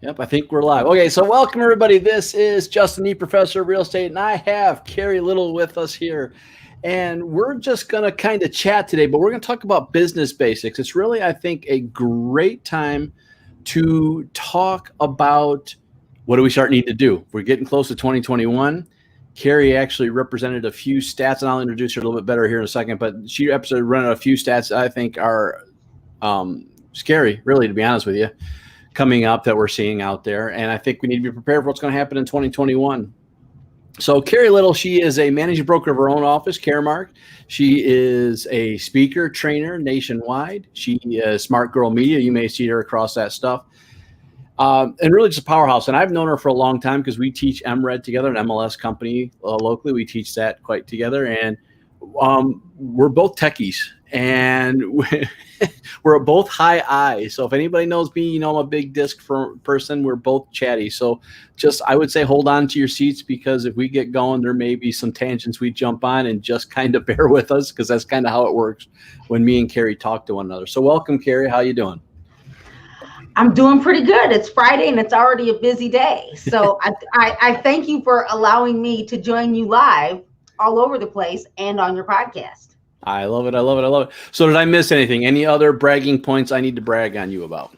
Yep, I think we're live. Okay, so welcome everybody. This is Justin E. Professor of Real Estate, and I have Carrie Little with us here. And we're just going to kind of chat today, but we're going to talk about business basics. It's really, I think, a great time to talk about what do we start needing to do. We're getting close to 2021. Carrie actually represented a few stats, and I'll introduce her a little bit better here in a second, but she running a few stats that I think are scary, really, to be honest with you, coming up that we're seeing out there. And I think we need to be prepared for what's going to happen in 2021. So Carrie Little, she is a managing broker of her own office, Caremark. She is a speaker, trainer nationwide. She is Smart Girl Media. You may see her across that stuff. And really just a powerhouse. And I've known her for a long time because we teach MRED together, an MLS company locally. We teach that quite together. And we're both techies. And we're both high I. So if anybody knows me, you know I'm a big disc person. We're both chatty. So just, I would say, hold on to your seats, because if we get going, there may be some tangents we jump on, and just kind of bear with us, because that's kind of how it works when me and Carrie talk to one another. So welcome, Carrie. How you doing? I'm doing pretty good. It's Friday and it's already a busy day. So I thank you for allowing me to join you live all over the place and on your podcast. I love it. I love it. I love it. So did I miss anything? Any other bragging points I need to brag on you about?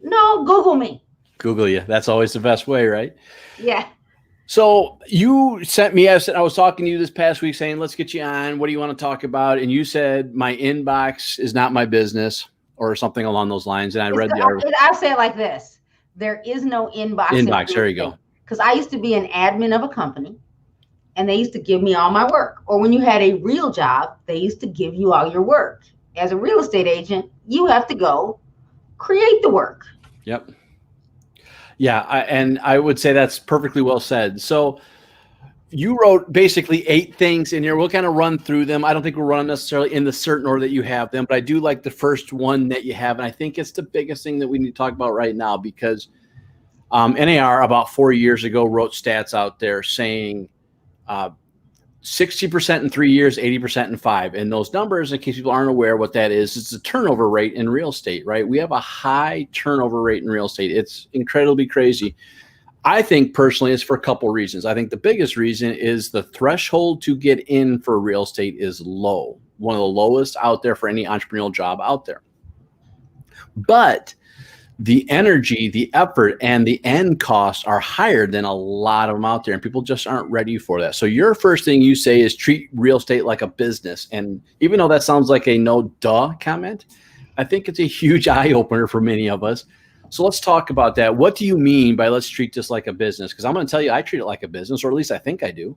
No, Google me. Google you. That's always the best way, right? Yeah. So you sent me, I was talking to you this past week saying, let's get you on. What do you want to talk about? And you said, my inbox is not my business, or something along those lines. And I read the article. I'll say it like this. There is no inbox. Inbox, there you go. Because I used to be an admin of a company, and they used to give me all my work. Or when you had a real job, they used to give you all your work. As a real estate agent, you have to go create the work. Yep. Yeah, and I would say that's perfectly well said. So you wrote basically 8 things in here. We'll kind of run through them. I don't think we'll run them necessarily in the certain order that you have them, but I do like the first one that you have. And I think it's the biggest thing that we need to talk about right now, because NAR about 4 years ago wrote stats out there saying 60% in 3 years, 80% in 5. And those numbers, in case people aren't aware what that is, it's the turnover rate in real estate, right? We have a high turnover rate in real estate. It's incredibly crazy. I think personally it's for a couple reasons. I think the biggest reason is the threshold to get in for real estate is low, one of the lowest out there for any entrepreneurial job out there. But the energy, the effort, and the end costs are higher than a lot of them out there, and people just aren't ready for that. So your first thing you say is treat real estate like a business. And even though that sounds like a no duh comment, I think it's a huge eye opener for many of us. So let's talk about that. What do you mean by let's treat this like a business? Because I'm going to tell you, I treat it like a business, or at least I think I do.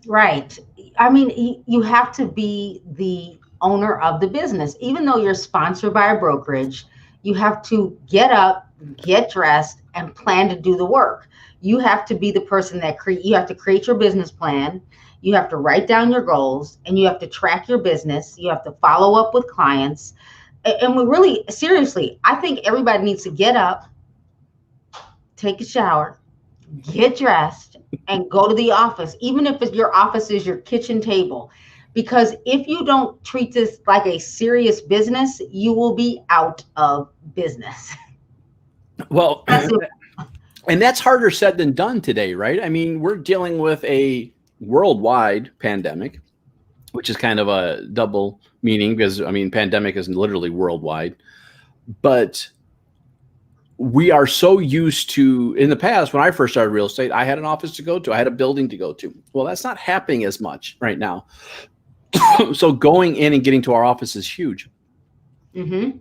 Right. I mean, you have to be the owner of the business. Even though you're sponsored by a brokerage, you have to get up, get dressed, and plan to do the work. You have to be the person that you have to create your business plan. You have to write down your goals, and you have to track your business. You have to follow up with clients. And we really, seriously, I think everybody needs to get up, take a shower, get dressed, and go to the office, even if your office is your kitchen table. Because if you don't treat this like a serious business, you will be out of business. Well, and that's harder said than done today, right? I mean, we're dealing with a worldwide pandemic, which is kind of a double meaning, because I mean, pandemic is literally worldwide. But we are so used to, in the past, when I first started real estate, I had an office to go to, I had a building to go to. Well, that's not happening as much right now. So going in and getting to our office is huge. Mm-hmm.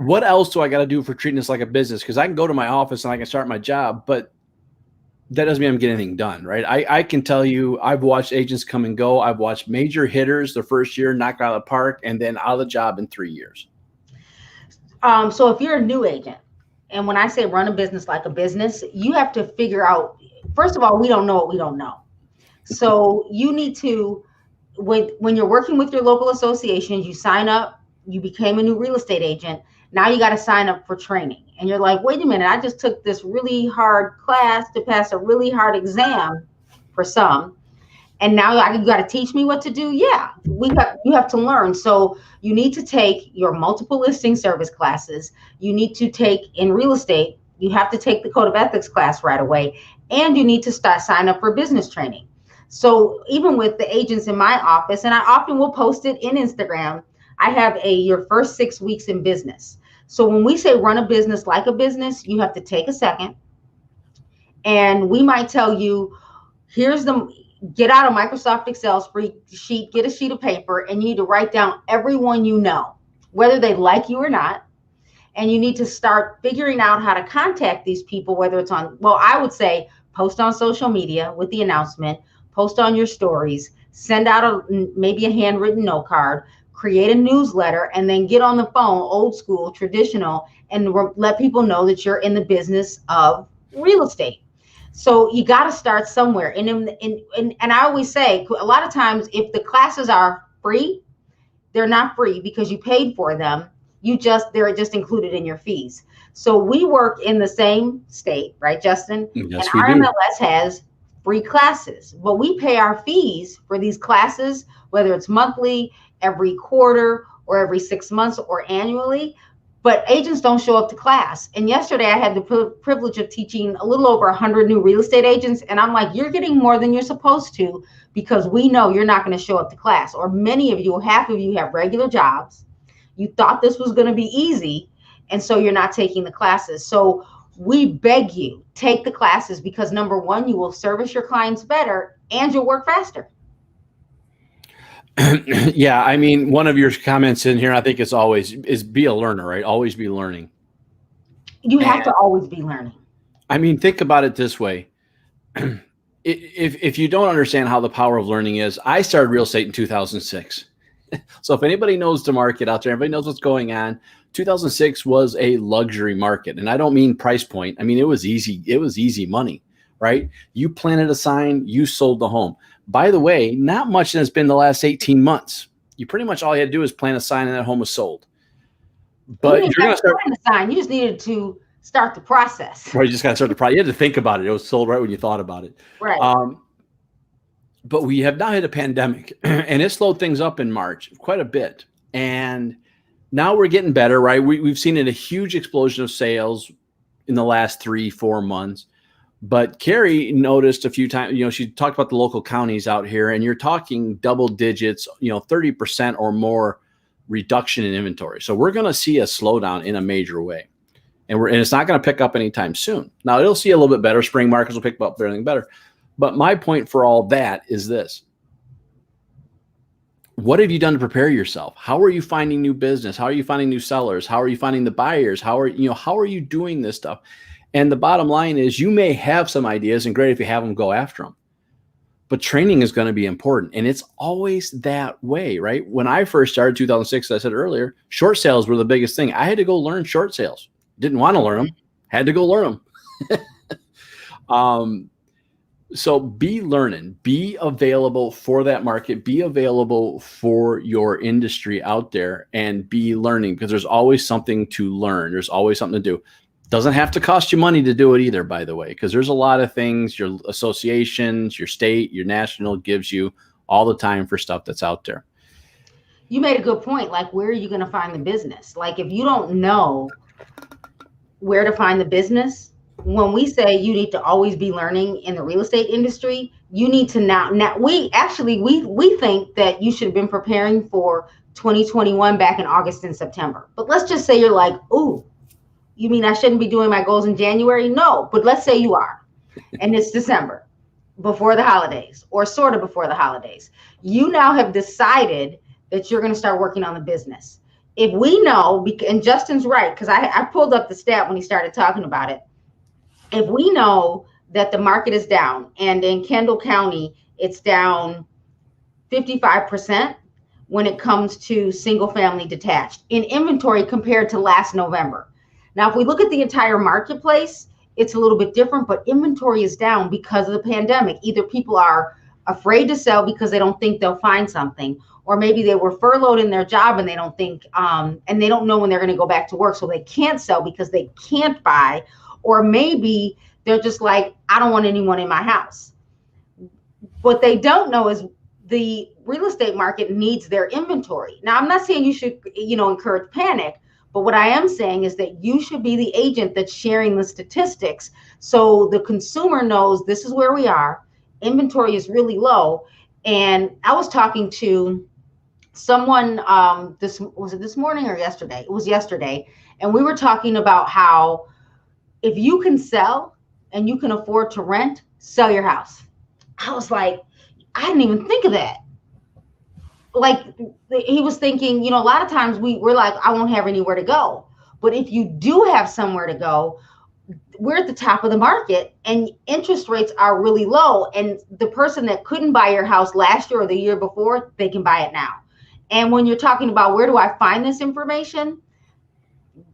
What else do I got to do for treating this like a business? Because I can go to my office and I can start my job, but that doesn't mean I'm getting anything done, right? I can tell you, I've watched agents come and go. I've watched major hitters their first year knock out of the park and then out of the job in 3 years. So if you're a new agent, and when I say run a business like a business, you have to figure out, first of all, we don't know what we don't know. So you need to, when you're working with your local associations, you sign up, you became a new real estate agent. Now you got to sign up for training. And you're like, wait a minute, I just took this really hard class to pass a really hard exam for some. And now you got to teach me what to do. Yeah, you have to learn. So you need to take your multiple listing service classes. You need to take, in real estate, You have to take the code of ethics class right away, and you need to sign up for business training. So even with the agents in my office, and I often will post it in Instagram, I have your first 6 weeks in business. So when we say run a business like a business, you have to take a second, and we might tell you, get out a Microsoft Excel sheet, get a sheet of paper, and you need to write down everyone you know, whether they like you or not. And you need to start figuring out how to contact these people, whether it's I would say post on social media with the announcement, post on your stories, send out maybe a handwritten note card, create a newsletter, and then get on the phone, old school, traditional, and let people know that you're in the business of real estate. So you got to start somewhere. And I always say, a lot of times, if the classes are free, they're not free because you paid for them. They're just included in your fees. So we work in the same state, right, Justin? Yes, and we our do. MLS has free classes, but we pay our fees for these classes, whether it's monthly, every quarter, or every 6 months, or annually. But agents don't show up to class. And yesterday I had the privilege of teaching a little over 100 new real estate agents. And I'm like, you're getting more than you're supposed to, because we know you're not going to show up to class. Or many of you, half of you have regular jobs. You thought this was going to be easy, and so you're not taking the classes. So we beg you, take the classes, because number one, you will service your clients better and you'll work faster. Yeah, I mean, one of your comments in here, I think is be a learner, right? Always be learning. You have And to always be learning. I mean, think about it this way. If you don't understand how the power of learning is, I started real estate in 2006. So if anybody knows the market out there, everybody knows what's going on. 2006 was a luxury market. And I don't mean price point. I mean, it was easy. It was easy money, right? You planted a sign, you sold the home. By the way, not much has been the last 18 months. You pretty much all you had to do is plant a sign and that home was sold. But you're going to start the sign. You just needed to start the process. Right, you just got to start the process. You had to think about it. It was sold right when you thought about it. Right. But we have now hit a pandemic, and it slowed things up in March quite a bit. And now we're getting better, right? We've seen a huge explosion of sales in the last 3-4 months. But Carrie noticed a few times, she talked about the local counties out here, and you're talking double digits, 30% or more reduction in inventory. So we're going to see a slowdown in a major way. And it's not going to pick up anytime soon. Now it'll see a little bit better. Spring markets will pick up everything better. But my point for all that is this. What have you done to prepare yourself? How are you finding new business? How are you finding new sellers? How are you finding the buyers? How are you doing this stuff? And the bottom line is, you may have some ideas, and great if you have them, go after them. But training is going to be important. And it's always that way, right? When I first started 2006, as I said earlier, short sales were the biggest thing. I had to go learn short sales. Didn't want to learn them, had to go learn them. So be learning, be available for that market, be available for your industry out there, and be learning, because there's always something to learn. There's always something to do. Doesn't have to cost you money to do it either, by the way, because there's a lot of things your associations, your state, your national gives you all the time for stuff that's out there. You made a good point. Like, where are you going to find the business? Like, if you don't know where to find the business, when we say you need to always be learning in the real estate industry, you need to now we think that you should have been preparing for 2021 back in August and September. But let's just say you're like, ooh, you mean I shouldn't be doing my goals in January? No, but let's say you are, and it's December, before the holidays, or sort of before the holidays. You now have decided that you're going to start working on the business. If we know, and Justin's right, because I pulled up the stat when he started talking about it. If we know that the market is down, and in Kendall County, it's down 55% when it comes to single family detached in inventory compared to last November. Now, if we look at the entire marketplace, it's a little bit different, but inventory is down because of the pandemic. Either people are afraid to sell because they don't think they'll find something, or maybe they were furloughed in their job and they don't think, and they don't know when they're going to go back to work, so they can't sell because they can't buy, or maybe they're just like, I don't want anyone in my house. What they don't know is the real estate market needs their inventory. Now, I'm not saying you should, encourage panic, But what I am saying is that you should be the agent that's sharing the statistics so the consumer knows this is where we are. Inventory is really low. And I was talking to someone, was it this morning or yesterday? It was yesterday. And we were talking about how if you can sell and you can afford to rent, sell your house. I was like, I didn't even think of that. Like he was thinking, a lot of times we're like, I won't have anywhere to go. But if you do have somewhere to go, we're at the top of the market and interest rates are really low. And the person that couldn't buy your house last year or the year before, they can buy it now. And when you're talking about where do I find this information?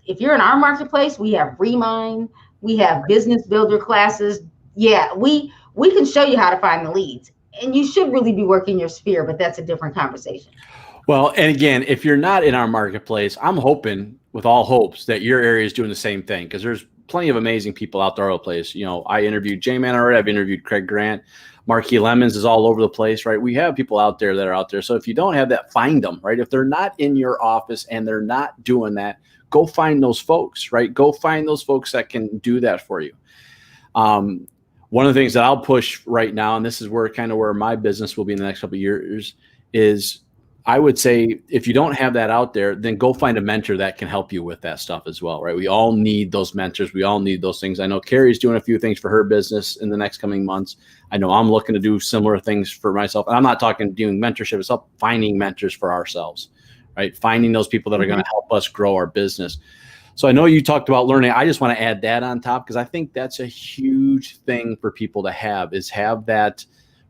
If you're in our marketplace, we have Remind, we have business builder classes. Yeah, we can show you how to find the leads. And you should really be working your sphere, but that's a different conversation. Well, and again, if you're not in our marketplace, I'm hoping with all hopes that your area is doing the same thing, because there's plenty of amazing people out there all over the place. I interviewed J-Man already. I've interviewed Craig Grant. Marquis Lemons is all over the place, right? We have people out there that are out there. So if you don't have that, find them, right? If they're not in your office and they're not doing that, go find those folks, right? Go find those folks that can do that for you. One of the things that I'll push right now, and this is where my business will be in the next couple of years, is I would say if you don't have that out there, then go find a mentor that can help you with that stuff as well, right? We all need those mentors. We all need those things. I know Carrie's doing a few things for her business in the next coming months. I know I'm looking to do similar things for myself. And I'm not talking doing mentorship. It's up finding mentors for ourselves, right? Finding those people that are going to help us grow our business. So I know you talked about learning. I just want to add that on top because I think that's a huge thing for people to have that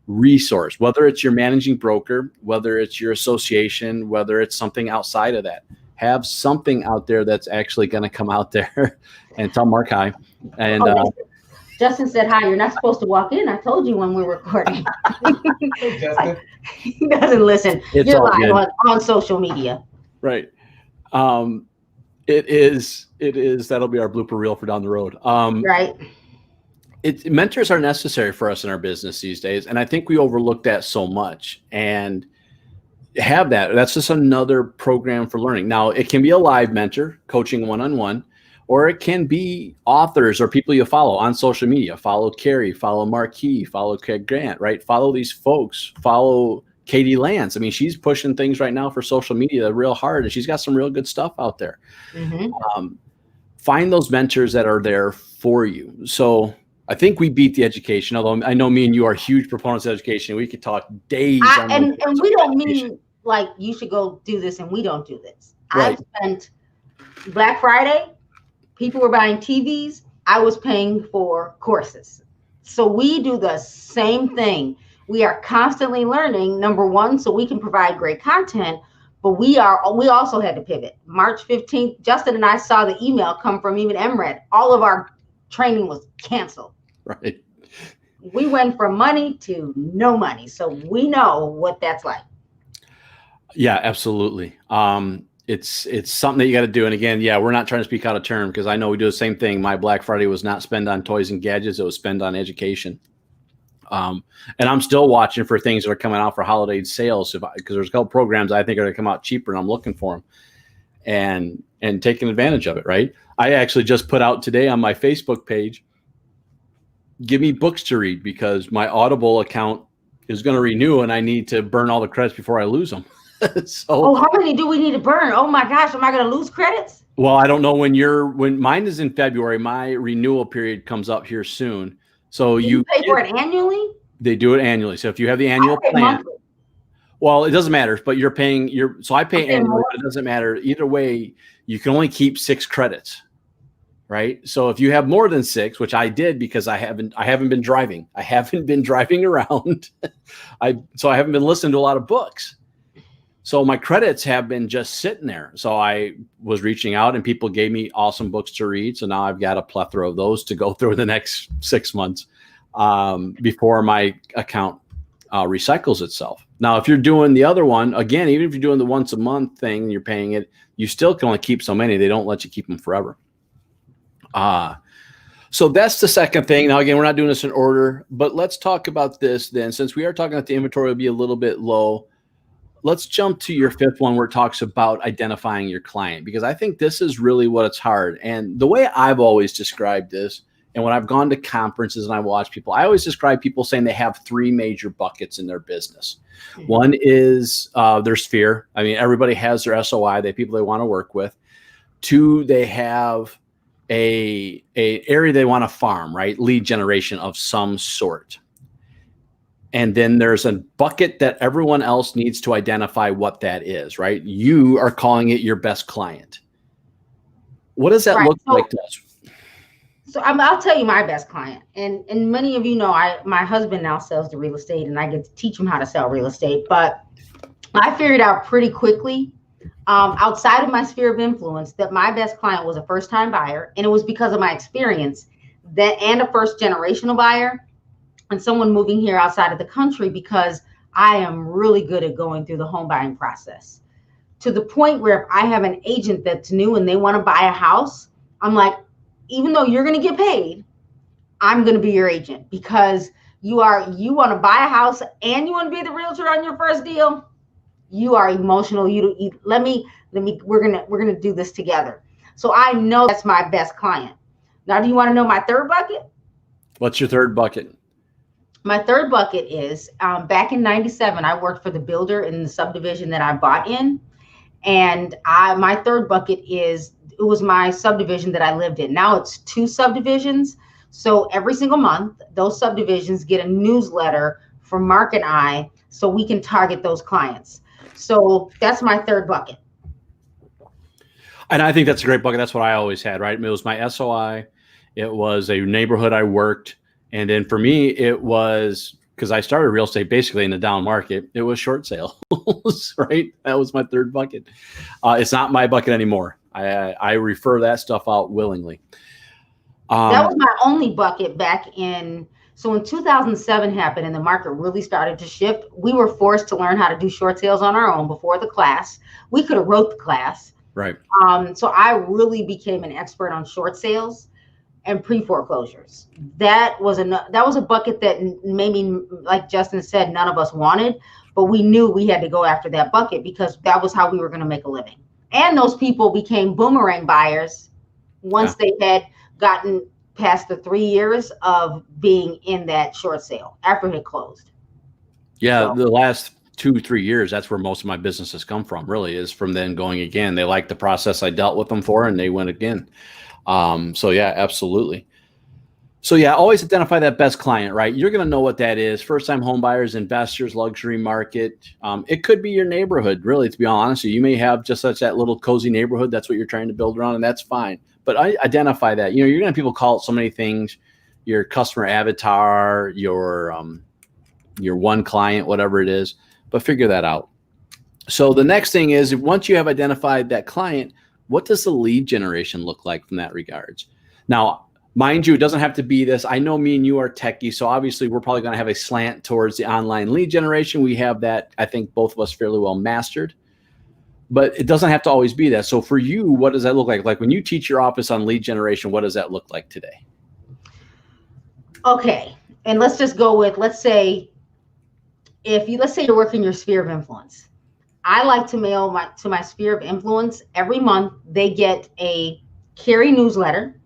resource, whether it's your managing broker, whether it's your association, whether it's something outside of that. Have something out there that's actually going to come out there and tell Mark hi. And Justin said hi. You're not supposed to walk in. I told you when we were recording. Hey, Justin. He doesn't listen. You're live on social media. Right. It is. That'll be our blooper reel for down the road. Right. Mentors are necessary for us in our business these days. And I think we overlook that so much and have that. That's just another program for learning. Now, it can be a live mentor, coaching one-on-one, or it can be authors or people you follow on social media. Follow Carrie, follow Marquis, follow Craig Grant, right? Follow these folks, follow Katie Lance. I mean, she's pushing things right now for social media real hard, and she's got some real good stuff out there. Mm-hmm. Find those mentors that are there for you. So I think we beat the education, although I know me and you are huge proponents of education. We could talk days. And we don't mean like you should go do this and we don't do this. Right. I've spent Black Friday, people were buying TVs. I was paying for courses. So we do the same thing. We are constantly learning, number one, so we can provide great content, but we also had to pivot. March 15th, Justin and I saw the email come from even MRED. All of our training was canceled. Right. We went from money to no money. So we know what that's like. Yeah, absolutely. It's something that you got to do. And again, we're not trying to speak out of term because I know we do the same thing. My Black Friday was not spent on toys and gadgets. It was spent on education. And I'm still watching for things that are coming out for holiday sales because there's a couple programs I think are going to come out cheaper and I'm looking for them and taking advantage of it. Right. I actually just put out today on my Facebook page, give me books to read because my Audible account is going to renew and I need to burn all the credits before I lose them. How many do we need to burn? Oh my gosh, am I going to lose credits? Well, I don't know when mine is in February, my renewal period comes up here soon. So you pay for it annually? They do it annually. So if you have the annual plan, monthly. Well, it doesn't matter, but you're paying so I pay annually, but it doesn't matter. Either way, you can only keep 6 credits. Right. So if you have more than 6, which I did because I haven't been driving. I haven't been driving around. So I haven't been listening to a lot of books. So my credits have been just sitting there. So I was reaching out and people gave me awesome books to read. So now I've got a plethora of those to go through the next 6 months before my account recycles itself. Now, if you're doing the other one, again, even if you're doing the once a month thing, you're paying it, you still can only keep so many. They don't let you keep them forever. So that's the second thing. Now, again, we're not doing this in order, but let's talk about this then. Since we are talking that the inventory will be a little bit low, let's jump to your fifth one where it talks about identifying your client, because I think this is really what it's hard. And the way I've always described this, and when I've gone to conferences and I watch people, I always describe people saying they have three major buckets in their business. One is their sphere. I mean, everybody has their SOI, the people they want to work with. Two, they have a area they want to farm, right? Lead generation of some sort. And then there's a bucket that everyone else needs to identify what that is, right? You are calling it your best client. What does that look like to us? So I'll tell you my best client. And many of you know, my husband now sells the real estate, and I get to teach him how to sell real estate. But I figured out pretty quickly, outside of my sphere of influence, that my best client was a first-time buyer. And it was because of my experience and a first-generational buyer, and someone moving here outside of the country, because I am really good at going through the home buying process, to the point where if I have an agent that's new and they want to buy a house, I'm like, even though you're going to get paid, I'm going to be your agent, because you want to buy a house and you want to be the realtor on your first deal. You are emotional. We're going to do this together. So I know that's my best client. Now, do you want to know my third bucket? What's your third bucket? My third bucket is back in '97, I worked for the builder in the subdivision that I bought in. And my third bucket it was my subdivision that I lived in. Now it's 2 subdivisions. So every single month, those subdivisions get a newsletter from Mark and I, so we can target those clients. So that's my third bucket. And I think that's a great bucket. That's what I always had, right? It was my SOI. It was a neighborhood I worked. And then for me, it was, because I started real estate basically in the down market, it was short sales, right? That was my third bucket. It's not my bucket anymore. I refer that stuff out willingly. That was my only bucket back in, so when 2007 happened and the market really started to shift, we were forced to learn how to do short sales on our own before the class. We could have wrote the class. Right. So I really became an expert on short sales and pre-foreclosures. That was a bucket that maybe, like Justin said, none of us wanted, but we knew we had to go after that bucket because that was how we were going to make a living. And those people became boomerang buyers once they had gotten past the 3 years of being in that short sale after it had closed. Yeah, so the last 2-3 years, that's where most of my business has come from, really, is from then going again. They liked the process I dealt with them for, and they went again. So yeah, absolutely. So yeah, always identify that best client, right? You're going to know what that is. First-time home buyers, investors, luxury market. It could be your neighborhood, really, to be honest. You may have just such that little cozy neighborhood. That's what you're trying to build around, and that's fine. But identify that. You know, you're going to have people call it so many things. Your customer avatar, your one client, whatever it is. But figure that out. So the next thing is, once you have identified that client, what does the lead generation look like from that regards? Now, mind you, it doesn't have to be this. I know me and you are techie, so obviously we're probably going to have a slant towards the online lead generation. We have that, I think, both of us fairly well mastered. But it doesn't have to always be that. So for you, what does that look like? Like when you teach your office on lead generation, what does that look like today? Okay. And let's just go with, let's say you're working your sphere of influence. I like to mail to my sphere of influence every month. They get a Carrie newsletter,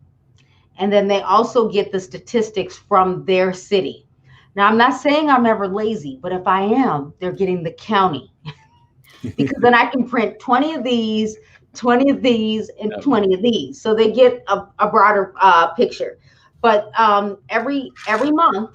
and then they also get the statistics from their city. Now, I'm not saying I'm ever lazy, but if I am, they're getting the county. Because then I can print 20 of these, 20 of these, and 20 of these. So they get a broader picture. But every month,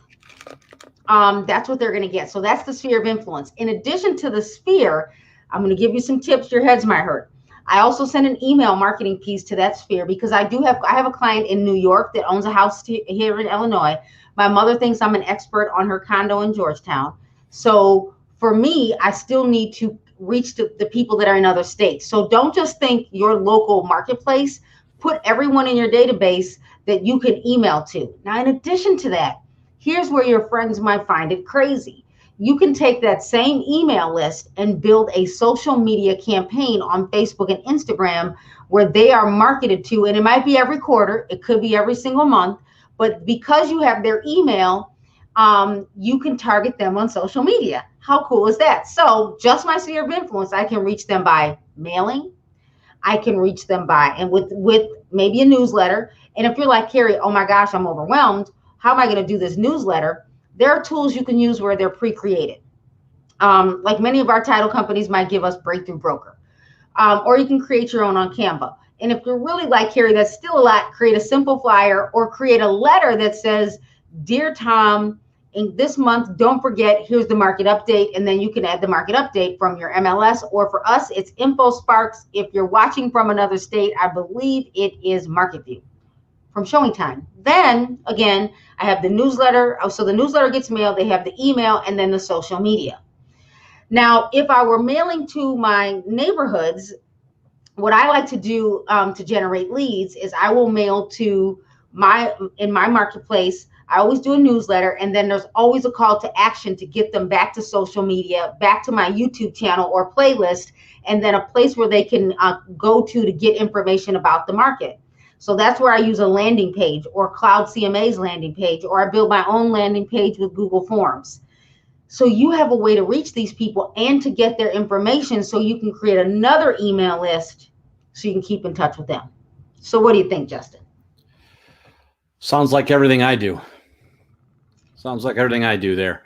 that's what they're going to get. So that's the sphere of influence. In addition to the sphere, I'm going to give you some tips your heads might hurt. I also send an email marketing piece to that sphere because I have a client in New York that owns a house here in Illinois. My mother thinks I'm an expert on her condo in Georgetown. So for me, I still need to reach the people that are in other states. So don't just think your local marketplace. Put everyone in your database that you can email to. Now, in addition to that, here's where your friends might find it crazy. You can take that same email list and build a social media campaign on Facebook and Instagram where they are marketed to, and it might be every quarter, it could be every single month, but because you have their email, you can target them on social media. How cool is that? So just my sphere of influence, I can reach them by mailing. I can reach them by, and with maybe a newsletter. And if you're like, Carrie, oh my gosh, I'm overwhelmed. How am I going to do this newsletter? There are tools you can use where they're pre-created. Like many of our title companies might give us Breakthrough Broker. Or you can create your own on Canva. And if you're really like Carrie, that's still a lot, create a simple flyer or create a letter that says, Dear Tom, in this month, don't forget, here's the market update. And then you can add the market update from your MLS, or for us, it's Info Sparks. If you're watching from another state, I believe it is Market View from Showing Time. Then again, I have the newsletter. So the newsletter gets mailed, they have the email, and then the social media. Now, if I were mailing to my neighborhoods, what I like to do to generate leads is I will mail to in my marketplace. I always do a newsletter, and then there's always a call to action to get them back to social media, back to my YouTube channel or playlist, and then a place where they can go to get information about the market. So that's where I use a landing page or Cloud CMA's landing page, or I build my own landing page with Google Forms. So you have a way to reach these people and to get their information so you can create another email list so you can keep in touch with them. So what do you think, Justin? Sounds like everything I do. Sounds like everything I do there.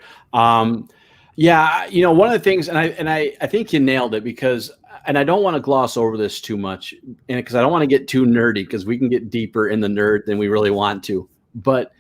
Yeah, one of the things, and I think you nailed it, because, and I don't want to gloss over this too much, and because I don't want to get too nerdy, because we can get deeper in the nerd than we really want to. But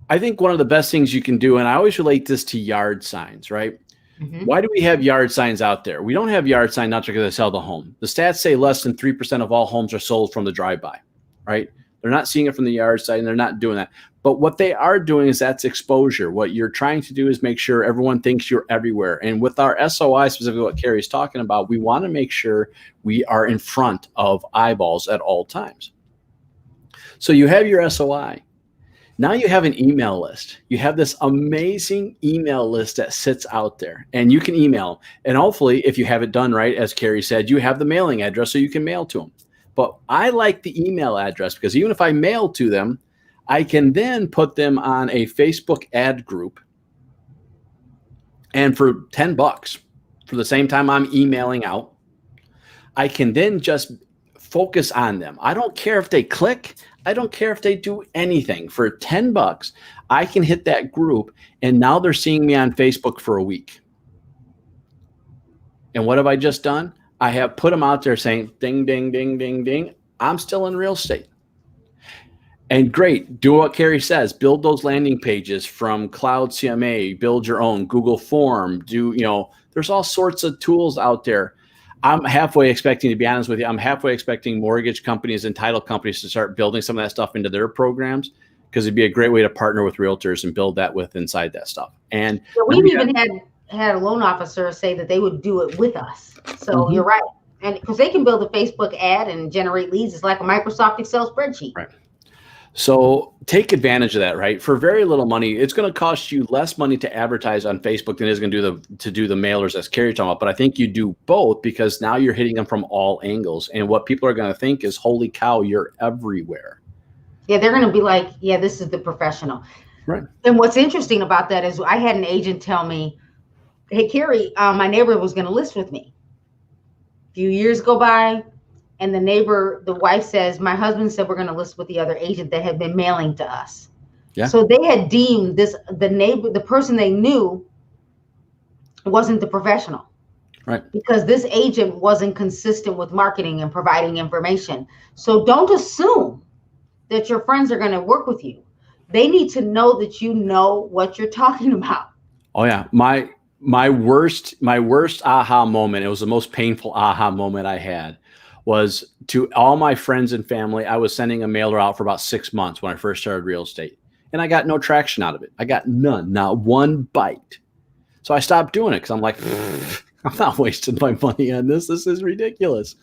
I think one of the best things you can do, and I always relate this to yard signs, right? Mm-hmm. Why do we have yard signs out there? We don't have yard signs not because they sell the home. The stats say less than 3% of all homes are sold from the drive-by, right? They're not seeing it from the yard sign, and they're not doing that. But what they are doing is that's exposure. What you're trying to do is make sure everyone thinks you're everywhere. And with our SOI, specifically what Carrie's talking about, we want to make sure we are in front of eyeballs at all times. So you have your SOI. Now you have an email list. You have this amazing email list that sits out there, and you can email. And hopefully, if you have it done right, as Carrie said, you have the mailing address so you can mail to them. But I like the email address, because even if I mail to them, I can then put them on a Facebook ad group. And for $10, for the same time I'm emailing out, I can then just focus on them. I don't care if they click. I don't care if they do anything. For $10, I can hit that group, and now they're seeing me on Facebook for a week. And what have I just done? I have put them out there saying, ding, ding, ding, ding, ding, I'm still in real estate. And great, do what Carrie says, build those landing pages from Cloud CMA, build your own Google form, there's all sorts of tools out there. I'm halfway expecting, to be honest with you, I'm halfway expecting mortgage companies and title companies to start building some of that stuff into their programs, because it'd be a great way to partner with realtors and build that with inside that stuff. And we've even had a loan officer say that they would do it with us. So You're right. And because they can build a Facebook ad and generate leads. It's like a Microsoft Excel spreadsheet. Right. So take advantage of that, right? For very little money, it's going to cost you less money to advertise on Facebook than it is going to do the mailers, as Carrie talking about. But I think you do both, because now you're hitting them from all angles. And what people are going to think is, holy cow, you're everywhere. Yeah, they're going to be like, yeah, this is the professional. Right. And what's interesting about that is I had an agent tell me, hey, Carrie, my neighbor was going to list with me. A few years go by, and the wife says, my husband said we're going to list with the other agent that had been mailing to us. Yeah. So they had deemed the person they knew wasn't the professional. Right. Because this agent wasn't consistent with marketing and providing information. So don't assume that your friends are going to work with you. They need to know that you know what you're talking about. Oh yeah. My worst aha moment, it was the most painful aha moment I had, was to all my friends and family. I was sending a mailer out for about 6 months when I first started real estate, and I got no traction out of it. I got none, not one bite. So I stopped doing it, because I'm like, I'm not wasting my money on this. This is ridiculous.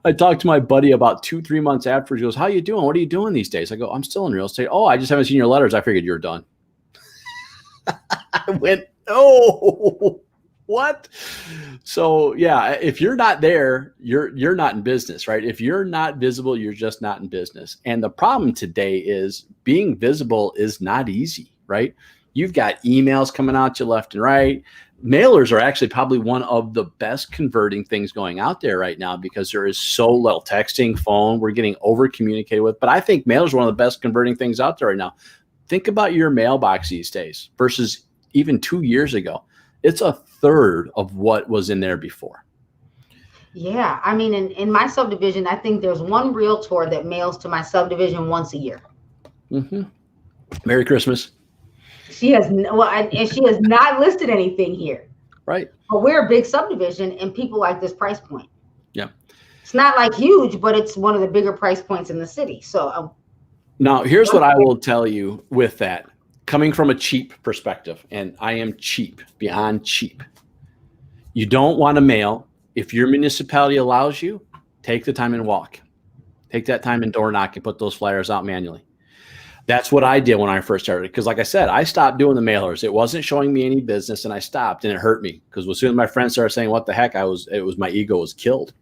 I talked to my buddy about 2-3 months after. He goes, how you doing? What are you doing these days? I go, I'm still in real estate. Oh, I just haven't seen your letters. I figured you're done. I went, oh, what? So yeah, if you're not there, you're not in business, right? If you're not visible, you're just not in business. And the problem today is being visible is not easy, right? You've got emails coming out to left and right. Mailers are actually probably one of the best converting things going out there right now because there is so little texting, phone. We're getting over communicated with. But I think mailers are one of the best converting things out there right now. Think about your mailbox these days versus even 2 years ago. It's a third of what was in there before. Yeah, I mean, in my subdivision, I think there's one realtor that mails to my subdivision once a year. Mm-hmm. Merry Christmas. She has and she has not listed anything here. Right. But we're a big subdivision, and people like this price point. Yeah. It's not like huge, but it's one of the bigger price points in the city. So now here's what I will tell you with that, coming from a cheap perspective, and I am cheap, beyond cheap. You don't want to mail. If your municipality allows you, take the time and walk. Take that time and door knock and put those flyers out manually. That's what I did when I first started. Because like I said, I stopped doing the mailers. It wasn't showing me any business, and I stopped, and it hurt me. Because as soon as my friends started saying, what the heck, my ego was killed.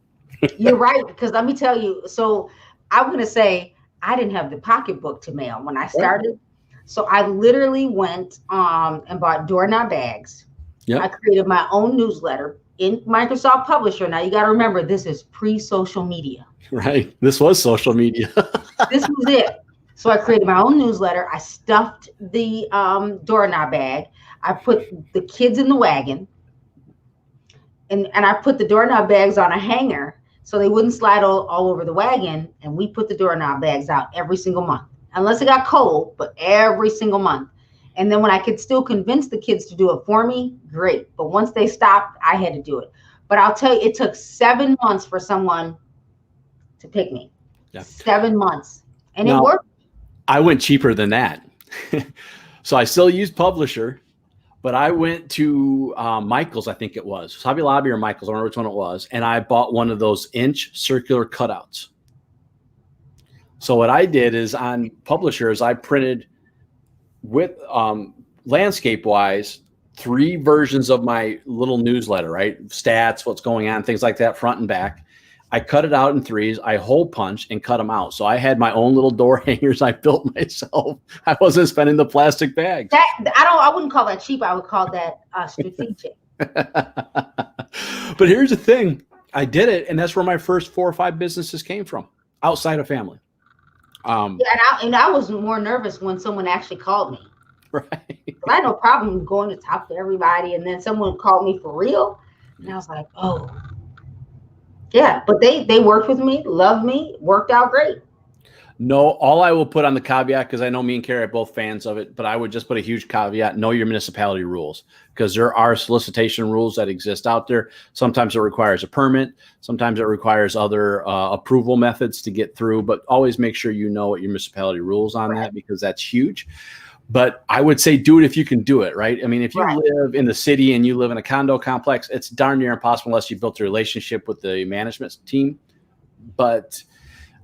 You're right. Because let me tell you, so I'm going to say I didn't have the pocketbook to mail when I started. Right. So I literally went and bought doorknob bags. Yep. I created my own newsletter in Microsoft Publisher. Now you got to remember, this is pre-social media. Right. This was social media. This was it. So I created my own newsletter. I stuffed the doorknob bag. I put the kids in the wagon. And I put the doorknob bags on a hanger so they wouldn't slide all over the wagon. And we put the doorknob bags out every single month. Unless it got cold, but every single month. And then when I could still convince the kids to do it for me, great. But once they stopped, I had to do it. But I'll tell you, it took 7 months for someone to pick me. Yeah. 7 months. And it worked. I went cheaper than that. So I still used Publisher, but I went to Michael's, I think it was. Hobby Lobby or Michael's, I don't remember which one it was. And I bought one of those inch circular cutouts. So what I did is on Publishers, I printed with landscape-wise 3 versions of my little newsletter, right? Stats, what's going on, things like that, front and back. I cut it out in 3s. I hole punch and cut them out. So I had my own little door hangers I built myself. I wasn't spending the plastic bags. I wouldn't call that cheap. I would call that strategic. But here's the thing. I did it, and that's where my first 4 or 5 businesses came from, outside of family. And I was more nervous when someone actually called me. Right. I had no problem going to talk to everybody, and then someone called me for real, and I was like, oh. Yeah, but they worked with me, loved me, worked out great. No, all I will put on the caveat, because I know me and Carrie are both fans of it, but I would just put a huge caveat: know your municipality rules, because there are solicitation rules that exist out there. Sometimes it requires a permit. Sometimes it requires other approval methods to get through, but always make sure you know what your municipality rules on that, because that's huge. But I would say do it if you can do it, right? I mean, if you live in the city and you live in a condo complex, it's darn near impossible unless you built a relationship with the management team. But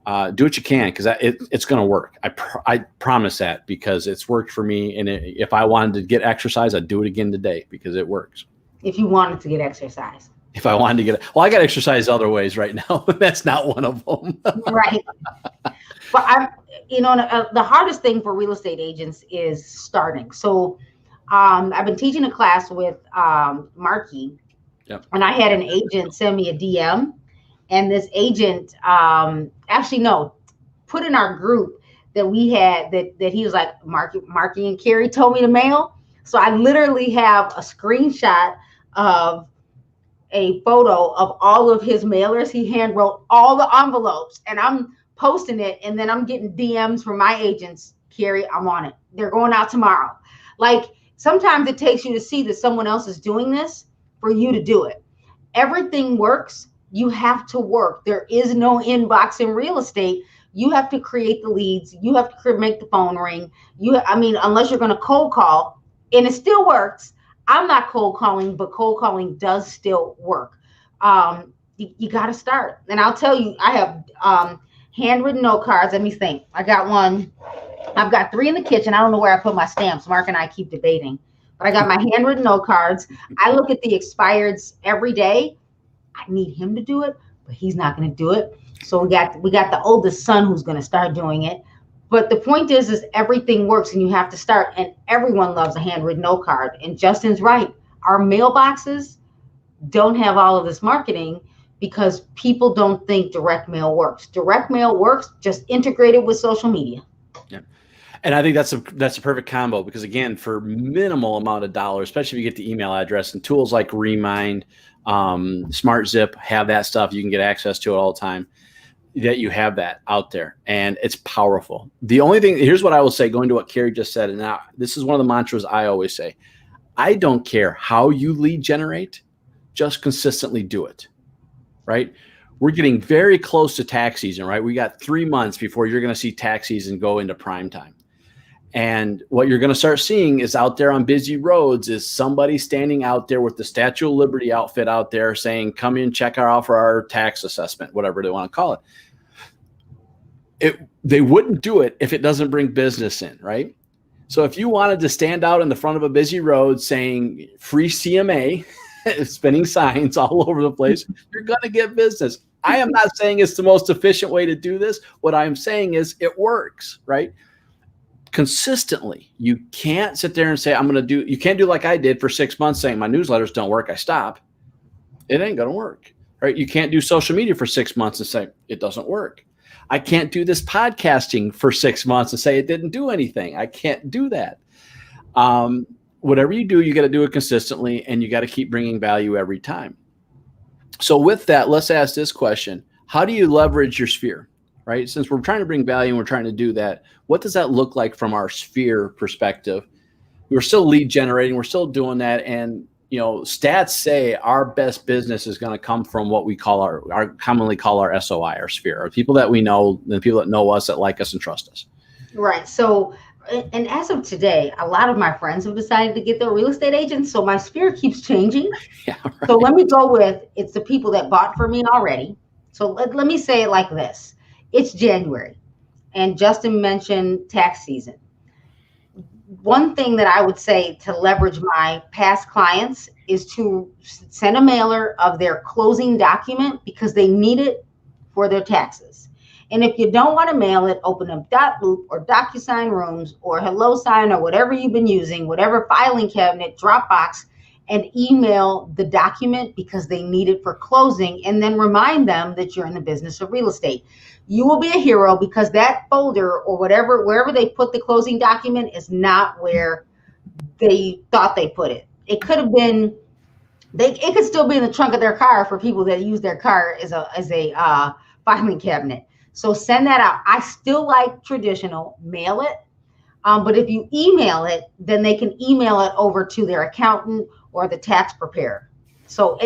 do what you can, because it's going to work. I promise that, because it's worked for me. And if I wanted to get exercise, I'd do it again today, because it works. If you wanted to get exercise. If I wanted to get it. Well, I got exercise other ways right now. That's not one of them. Right. But the hardest thing for real estate agents is starting. So I've been teaching a class with Marky. Yep. And I had an agent send me a DM. And this agent put in our group that we had that he was like, Marky and Carrie told me to mail. So I literally have a screenshot of a photo of all of his mailers. He hand wrote all the envelopes, and I'm posting it. And then I'm getting DMs from my agents. Carrie, I'm on it. They're going out tomorrow. Like, sometimes it takes you to see that someone else is doing this for you to do it. Everything works. You have to work. There is no inbox in real estate. You have to create the leads. You have to make the phone ring. Unless you're going to cold call, and it still works. I'm not cold calling, but cold calling does still work. You got to start. And I'll tell you, I have handwritten note cards. Let me think. I got one. I've got 3 in the kitchen. I don't know where I put my stamps. Mark and I keep debating. But I got my handwritten note cards. I look at the expireds every day. I need him to do it, but he's not going to do it. So we got the oldest son who's going to start doing it. But the point is everything works and you have to start, and everyone loves a handwritten note card. And Justin's right. Our mailboxes don't have all of this marketing because people don't think direct mail works. Direct mail works, just integrated with social media. Yeah. And I think that's a perfect combo, because again, for minimal amount of dollars, especially if you get the email address, and tools like Remind, Smart Zip have that stuff. You can get access to it all the time, that you have that out there, and it's powerful. The only thing, here's what I will say, going to what Carrie just said, and now this is one of the mantras I always say: I don't care how you lead generate, just consistently do it. Right? We're getting very close to tax season, right? We got 3 months before you're going to see tax season go into prime time. And what you're going to start seeing is out there on busy roads is somebody standing out there with the Statue of Liberty outfit out there saying, come in, check out for our tax assessment, whatever they want to call it. They wouldn't do it if it doesn't bring business in, right? So if you wanted to stand out in the front of a busy road saying free CMA, spinning signs all over the place, you're going to get business. I am not saying it's the most efficient way to do this. What I'm saying is it works, right? Consistently. You can't sit there and say, you can't do like I did for 6 months saying my newsletters don't work, I stop. It ain't going to work, right? You can't do social media for 6 months and say it doesn't work. I can't do this podcasting for 6 months and say it didn't do anything. I can't do that. Whatever you do, you got to do it consistently, and you got to keep bringing value every time. So with that, let's ask this question. How do you leverage your sphere, right? Since we're trying to bring value and we're trying to do that, what does that look like from our sphere perspective? We're still lead generating. We're still doing that. And, stats say our best business is going to come from what we call our commonly call our SOI, our sphere, our people that we know, the people that know us, that like us and trust us. Right. So, and as of today, a lot of my friends have decided to get their real estate agents. So my sphere keeps changing. Yeah, right. So let me go with, it's the people that bought for me already. So let me say it like this. It's January, and Justin mentioned tax season. One thing that I would say to leverage my past clients is to send a mailer of their closing document, because they need it for their taxes. And if you don't want to mail it, open up Dotloop or DocuSign Rooms or HelloSign or whatever you've been using, whatever filing cabinet, Dropbox, and email the document, because they need it for closing, and then remind them that you're in the business of real estate. You will be a hero, because that folder or wherever they put the closing document is not where they thought they put it. It could have been, it could still be in the trunk of their car for people that use their car as a filing cabinet. So send that out. I still like traditional, mail it. But if you email it, then they can email it over to their accountant or the tax preparer. So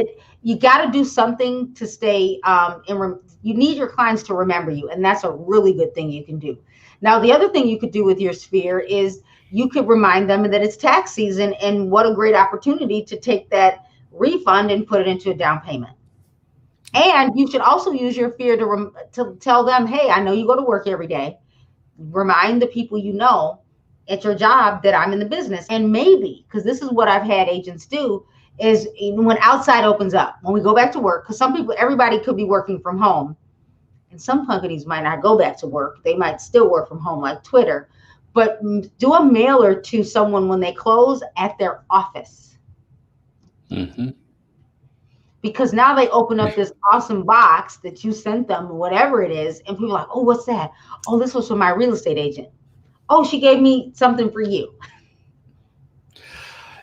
you got to do something to stay you need your clients to remember you. And that's a really good thing you can do. Now, the other thing you could do with your sphere is you could remind them that it's tax season, and what a great opportunity to take that refund and put it into a down payment. And you should also use your sphere to tell them, hey, I know you go to work every day. Remind the people you know at your job that I'm in the business. And maybe, because this is what I've had agents do, is when outside opens up, when we go back to work, because everybody could be working from home, and some companies might not go back to work. They might still work from home, like Twitter, but do a mailer to someone when they close at their office. Mm-hmm. Because now they open up this awesome box that you sent them, whatever it is, and people are like, oh, what's that? Oh, this was from my real estate agent. Oh, she gave me something for you.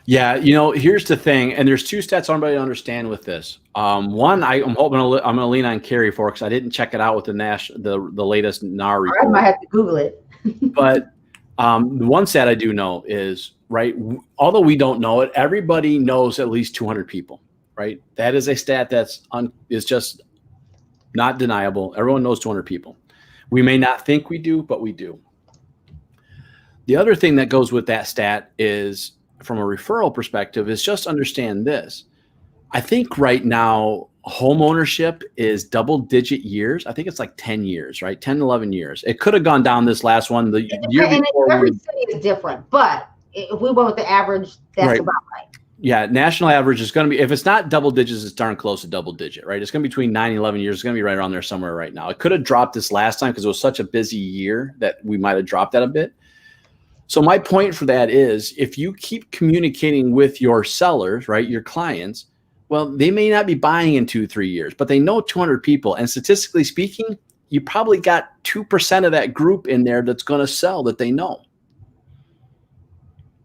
Yeah, here's the thing, and there's two stats I want everybody to understand with this. One, I'm going to lean on Carrie for, because I didn't check it out with the latest NAR report. I might have to Google it. But the one stat I do know is, right, although we don't know it, everybody knows at least 200 people. Right? That is a stat is just not deniable. Everyone knows 200 people. We may not think we do, but we do. The other thing that goes with that stat is, from a referral perspective, is just understand this. I think right now, home ownership is double-digit years. I think it's like 10 years, right? 10, 11 years. It could have gone down this last one. The year before. Every city is different, but if we went with the average, that's right. About right. Yeah, national average is going to be, if it's not double digits, it's darn close to double digit, right? It's going to be between 9 and 11 years. It's going to be right around there somewhere right now. It could have dropped this last time because it was such a busy year that we might have dropped that a bit. So my point for that is if you keep communicating with your sellers, right, your clients, well, they may not be buying in 2-3 years, but they know 200 people. And statistically speaking, you probably got 2% of that group in there that's going to sell that they know.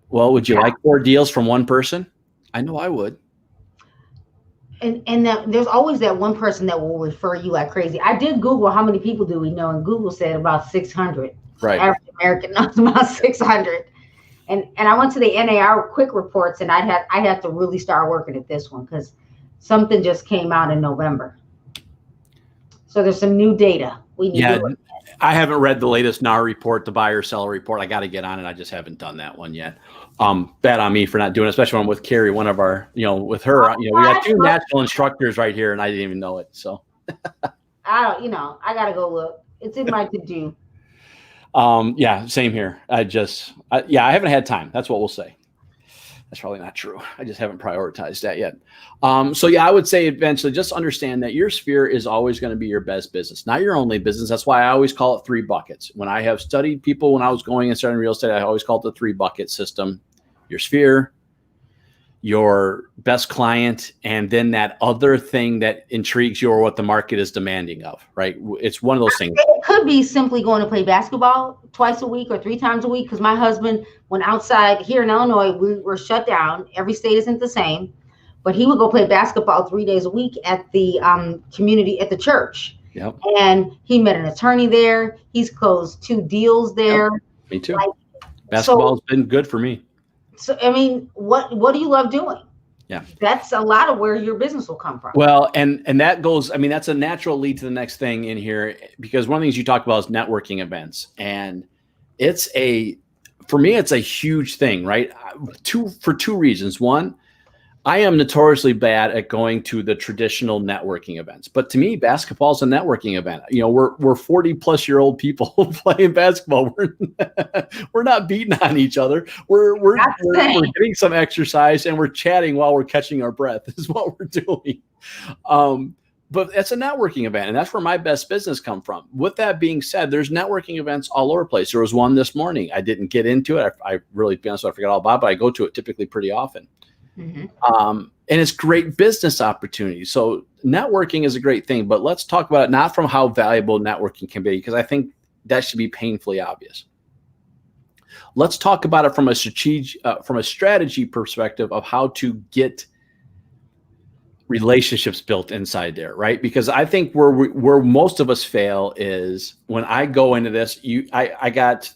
Well, would you like 4 deals from one person? I know I would. And that there's always that one person that will refer you like crazy. I did Google how many people do we know, and Google said about 600. Right. Average American knows about 600. And I went to the NAR quick reports, and I had to really start working at this one because something just came out in November. So there's some new data we need to look at. I haven't read the latest NAR report, the buyer seller report. I got to get on it. I just haven't done that one yet. Bad on me for not doing it, especially when I'm with Carrie, one of our, with her, we got 2 national instructors right here and I didn't even know it. So I got to go look. It's in my to-do. Yeah, same here. I haven't had time. That's what we'll say. That's probably not true. I just haven't prioritized that yet. So yeah, I would say eventually just understand that your sphere is always going to be your best business, not your only business. That's why I always call it 3 buckets. When I have studied people, when I was going and starting real estate, I always call it the 3 bucket system: your sphere, your best client, and then that other thing that intrigues you or what the market is demanding of, right? It's one of those things. It could be simply going to play basketball twice a week or 3 times a week, because my husband went outside here in Illinois. We were shut down. Every state isn't the same, but he would go play basketball 3 days a week at the community, at the church. Yep. And he met an attorney there. He's closed 2 deals there. Yep. Me too. Basketball's been good for me. So, I mean, what do you love doing? Yeah. That's a lot of where your business will come from. Well, and that goes, I mean, that's a natural lead to the next thing in here, because one of the things you talk about is networking events. And for me, it's a huge thing, right? For 2 reasons. One, I am notoriously bad at going to the traditional networking events, but to me, basketball is a networking event. We're 40-plus-year-old people playing basketball. We're not beating on each other. We're getting some exercise and we're chatting while we're catching our breath. Is what we're doing. But it's a networking event, and that's where my best business come from. With that being said, there's networking events all over the place. There was one this morning. I didn't get into it. I really, to be honest, I forgot all about it, but I go to it typically pretty often. Mm-hmm. And it's great business opportunities. So networking is a great thing, but let's talk about it not from how valuable networking can be, because I think that should be painfully obvious. Let's talk about it from a strategy perspective of how to get relationships built inside there, right? Because I think where most of us fail is when I go into this. I got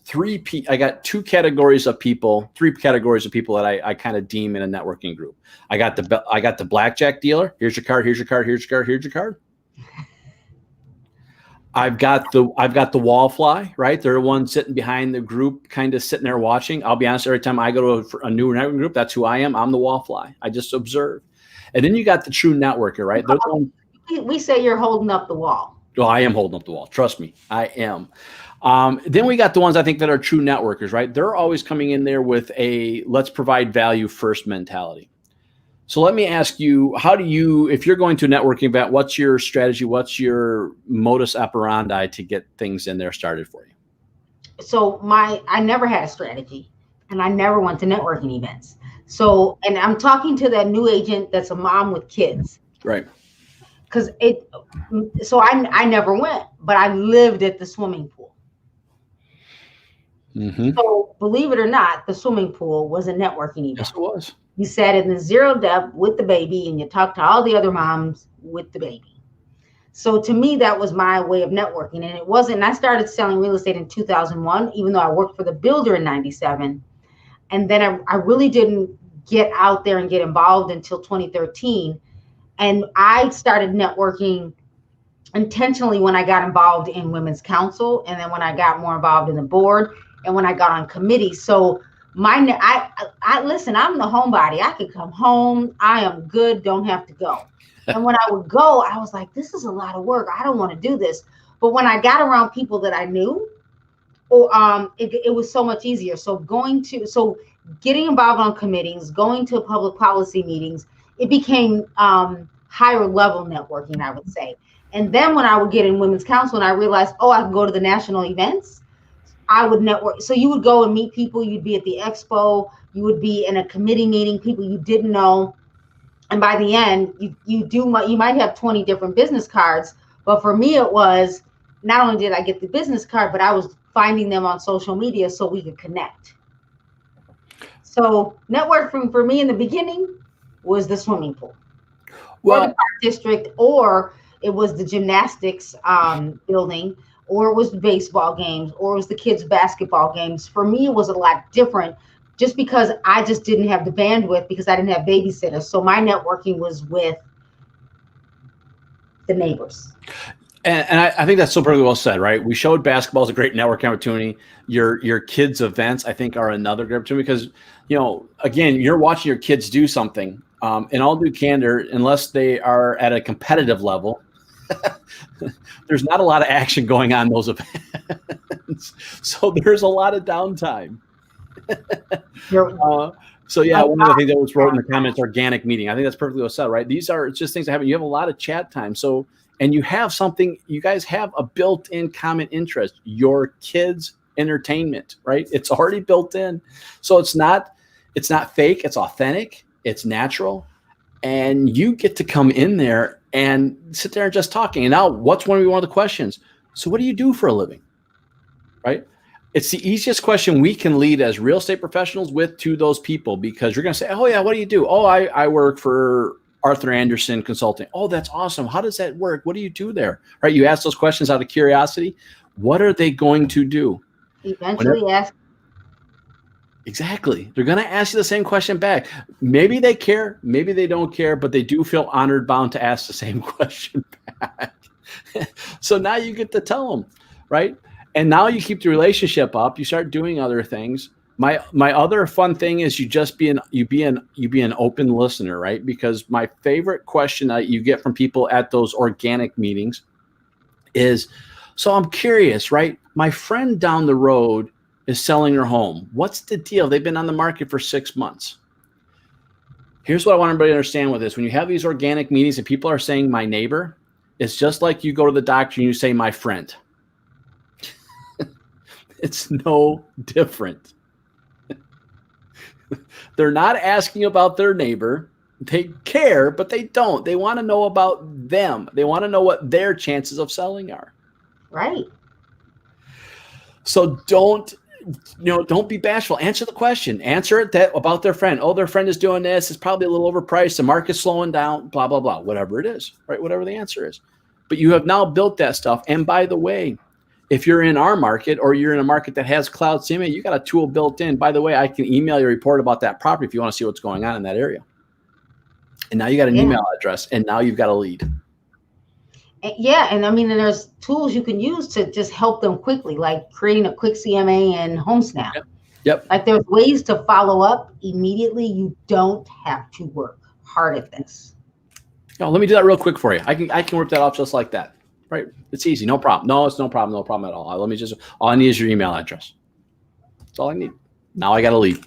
2 categories of people, 3 categories of people that I kind of deem in a networking group. I got the blackjack dealer. Here's your card. Here's your card. Here's your card. Here's your card. I've got the wallfly, right? They're the one sitting behind the group, kind of sitting there watching. I'll be honest, every time I go to a new networking group, that's who I am. I'm the wallfly. I just observe. And then you got the true networker, right? We say you're holding up the wall. Oh, I am holding up the wall. Trust me, I am. Then we got the ones I think that are true networkers, right? They're always coming in there with a let's provide value first mentality. So let me ask you, if you're going to a networking event, what's your strategy? What's your modus operandi to get things in there started for you? So I never had a strategy, and I never went to networking events. So, and I'm talking to that new agent that's a mom with kids. Right. So I never went, but I lived at the swimming pool. Mm-hmm. So believe it or not, the swimming pool was a networking event. Yes, it was. You sat in the zero depth with the baby and you talked to all the other moms with the baby. So to me, that was my way of networking. And it wasn't, and I started selling real estate in 2001, even though I worked for the builder in 97. And then I really didn't get out there and get involved until 2013. And I started networking intentionally when I got involved in Women's Council, and then when I got more involved in the board, and when I got on committees. So listen, I'm the homebody. I could come home. I am good. Don't have to go. And when I would go, I was like, this is a lot of work. I don't want to do this. But when I got around people that I knew, or it was so much easier. So getting involved on committees, going to public policy meetings, it became higher level networking, I would say. And then when I would get in women's council and I realized, oh, I could go to the national events, I would network. So you would go and meet people, you'd be at the expo, you would be in a committee meeting, people you didn't know. And by the end, you might have 20 different business cards. But for me, it was not only did I get the business card, but I was finding them on social media so we could connect. So networking for me in the beginning was the swimming pool, or the park district, or it was the gymnastics building, or it was the baseball games, or it was the kids' basketball games. For me, it was a lot different just because I just didn't have the bandwidth because I didn't have babysitters. So my networking was with the neighbors. And I think that's so perfectly well said, right? We showed basketball as a great networking opportunity. Your kids' events, I think, are another great opportunity because, again, you're watching your kids do something. In all due candor, unless they are at a competitive level, there's not a lot of action going on in those events. So there's a lot of downtime. So yeah, one of the things that was wrote in the comments, organic meeting. I think that's perfectly well said, right? These are just things that happen. You have a lot of chat time. So, and you have something, you guys have a built-in common interest, your kids' entertainment, right? It's already built in. So it's not fake, it's authentic, it's natural. And you get to come in there and sit there and just talking. And now what's one of the questions? So what do you do for a living? Right? It's the easiest question we can lead as real estate professionals to those people, because you're going to say, oh yeah, what do you do? Oh, I work for Arthur Anderson Consulting. Oh, that's awesome. How does that work? What do you do there? Right? You ask those questions out of curiosity. What are they going to do? Eventually ask. Exactly. They're going to ask you the same question back. Maybe they care, maybe they don't care, but they do feel honored, bound to ask the same question back. So now you get to tell them, right? And now you keep the relationship up. You start doing other things. My other fun thing is you be an open listener, right? Because my favorite question that you get from people at those organic meetings is, so I'm curious, right? My friend down the road is selling her home. What's the deal? They've been on the market for 6 months. Here's what I want everybody to understand with this. When you have these organic meetings and people are saying my neighbor, it's just like you go to the doctor and you say my friend. It's no different. They're not asking about their neighbor. They care, but they don't. They want to know about them. They want to know what their chances of selling are. Right. So don't be bashful. Answer the question. Answer it about their friend. Oh, their friend is doing this. It's probably a little overpriced. The market's slowing down, blah, blah, blah, whatever it is, right? Whatever the answer is. But you have now built that stuff. And by the way, if you're in our market or you're in a market that has cloud CMA, you got a tool built in. By the way, I can email you a report about that property if you want to see what's going on in that area. And now you got an email address, and now you've got a lead. Yeah, and I mean, and there's tools you can use to just help them quickly, like creating a quick CMA and HomeSnap. Yep. Like there's ways to follow up immediately. You don't have to work hard at this. No, let me do that real quick for you. I can work that off just like that. Right. It's easy. No problem. No, it's no problem. No problem at all. All I need is your email address. That's all I need. Now I got to leave.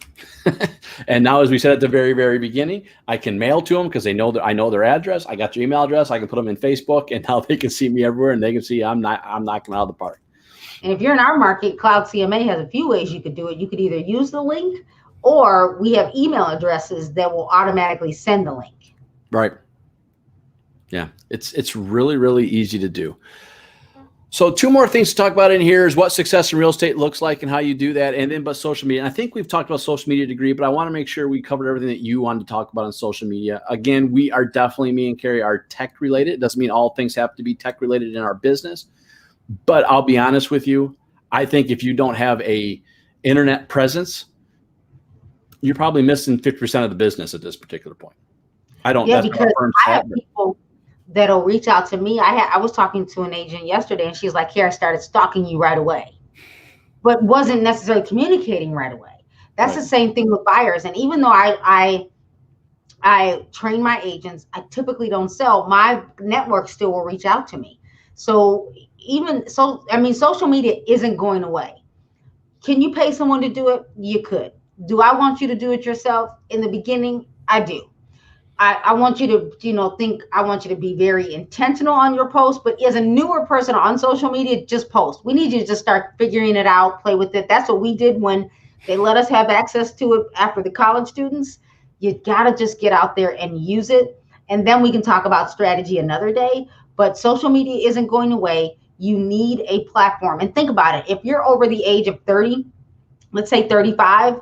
And now, as we said at the very, very beginning, I can mail to them because I know their address. I got your email address. I can put them in Facebook, and now they can see me everywhere, and they can see I'm knocking out of the park. And if you're in our market, Cloud CMA has a few ways you could do it. You could either use the link, or we have email addresses that will automatically send the link. Right. Yeah, it's really, really easy to do. So 2 more things to talk about in here is what success in real estate looks like and how you do that, and then but social media. And I think we've talked about social media to a degree, but I want to make sure we covered everything that you wanted to talk about on social media. Again, we are definitely, me and Carrie are tech related. It doesn't mean all things have to be tech related in our business, but I'll be honest with you. I think if you don't have a internet presence, you're probably missing 50% of the business at this particular point. I don't. Yeah, because I have people that'll reach out to me. I was talking to an agent yesterday, and she's like, "Here, I started stalking you right away," but wasn't necessarily communicating right away. That's the same thing with buyers. And even though I train my agents, I typically don't sell. My network still will reach out to me. So social media isn't going away. Can you pay someone to do it? You could. Do I want you to do it yourself? In the beginning, I do. I want you to, I want you to be very intentional on your post, but as a newer person on social media, just post. We need you to just start figuring it out, play with it. That's what we did when they let us have access to it after the college students. You got to just get out there and use it. And then we can talk about strategy another day, but social media isn't going away. You need a platform. And think about it. If you're over the age of 30, let's say 35,